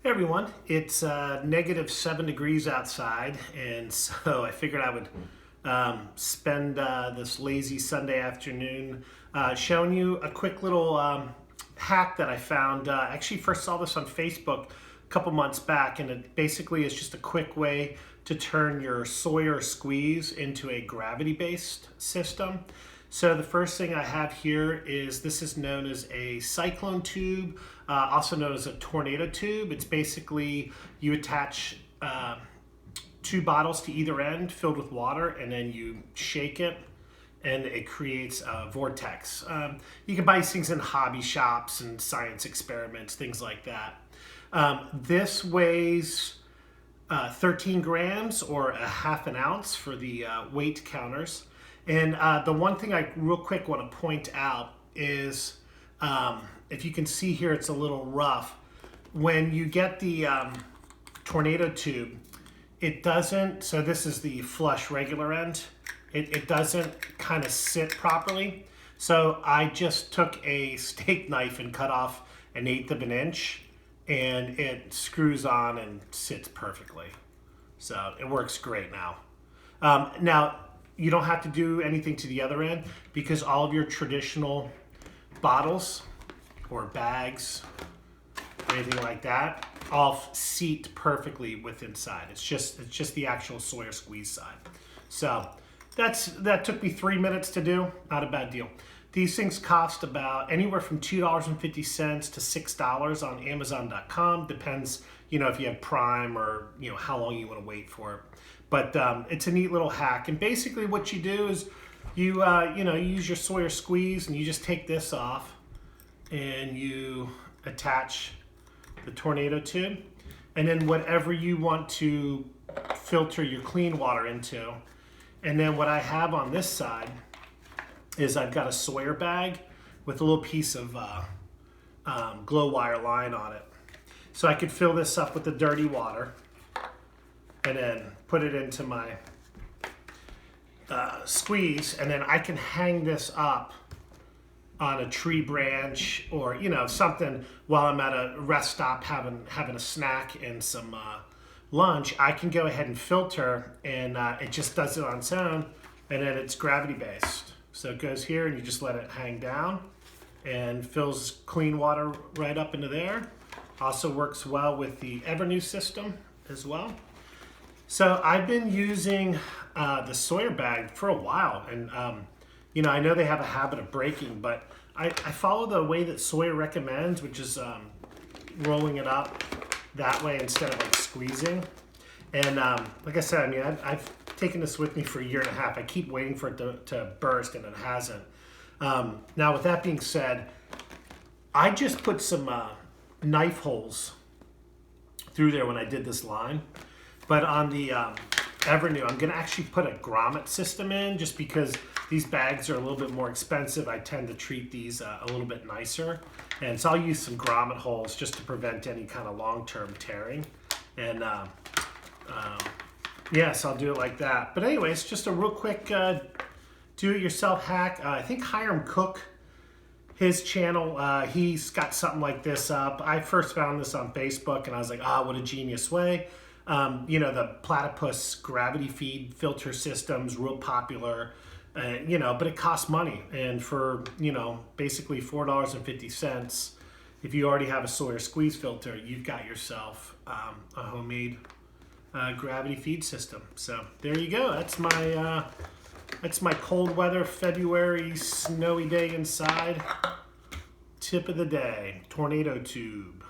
Hey everyone, it's -7 degrees outside, and so I figured I would spend this lazy Sunday afternoon showing you a quick little hack that I found. Actually, first saw this on Facebook a couple months back, and it basically is just a quick way to turn your Sawyer squeeze into a gravity-based system. So the first thing I have here is this is known as a cyclone tube, also known as a tornado tube. It's basically you attach two bottles to either end filled with water, and then you shake it and it creates a vortex. You can buy these things in hobby shops and science experiments, things like that. This weighs 13 grams or a half an ounce for the weight counters. And the one thing I real quick want to point out is, if you can see here, it's a little rough. When you get the tornado tube, it doesn't, so this is the flush regular end, it doesn't kind of sit properly. So I just took a steak knife and cut off 1/8 of an inch, and it screws on and sits perfectly. So it works great now. Now, you don't have to do anything to the other end because all of your traditional bottles or bags or anything like that all seat perfectly with inside. It's just the actual Sawyer squeeze side. So that took me 3 minutes to do. Not a bad deal. These things cost about anywhere from $2.50 to $6 on Amazon.com. Depends, if you have Prime or how long you want to wait for it. But it's a neat little hack. And basically, what you do is you use your Sawyer squeeze, and you just take this off, and you attach the tornado tube, and then whatever you want to filter your clean water into. And then what I have on this side is I've got a Sawyer bag with a little piece of glow wire line on it. So I could fill this up with the dirty water and then put it into my squeeze, and then I can hang this up on a tree branch or something while I'm at a rest stop having a snack and some lunch. I can go ahead and filter, and it just does it on its own, and then it's gravity based. So it goes here, and you just let it hang down and fills clean water right up into there. Also works well with the Evernew system as well. So I've been using the Sawyer bag for a while, and I know they have a habit of breaking, but I follow the way that Sawyer recommends, which is rolling it up that way instead of like squeezing. And like I said, I've taken this with me for 1.5 years. I keep waiting for it to burst, and it hasn't. Now, with that being said, I just put some knife holes through there when I did this line. But on the Evernew, I'm going to actually put a grommet system in, just because these bags are a little bit more expensive. I tend to treat these a little bit nicer. And so I'll use some grommet holes just to prevent any kind of long-term tearing. And yes, I'll do it like that. But anyways, just a real quick do-it-yourself hack. I think Hiram Cook, his channel, he's got something like this up. I first found this on Facebook, and I was like, what a genius way. The platypus gravity feed filter system's real popular, but it costs money. And for, basically $4.50, if you already have a Sawyer squeeze filter, you've got yourself a homemade gravity feed system. So there you go. That's my cold weather February snowy day inside tip of the day, tornado tube.